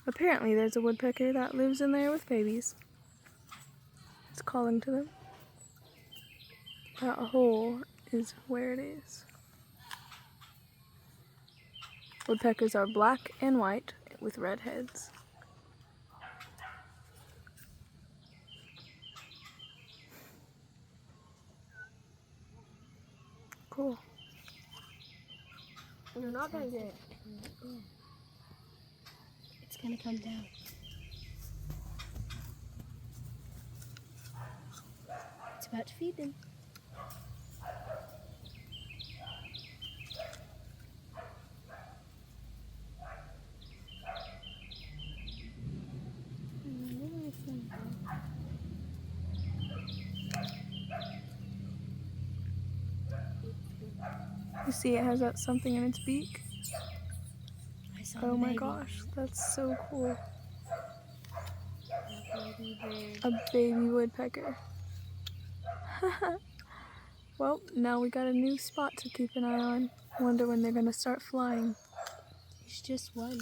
Apparently there's a woodpecker that lives in there with babies. It's calling to them. That hole is where it is. Woodpeckers are black and white with red heads. Cool. You're not gonna get it. It's gonna come down. It's about to feed them. You see it has that something in its beak? I saw Oh my gosh, that's so cool. A baby woodpecker. Well, now we got a new spot to keep an eye on. Wonder when they're gonna start flying. It's just one.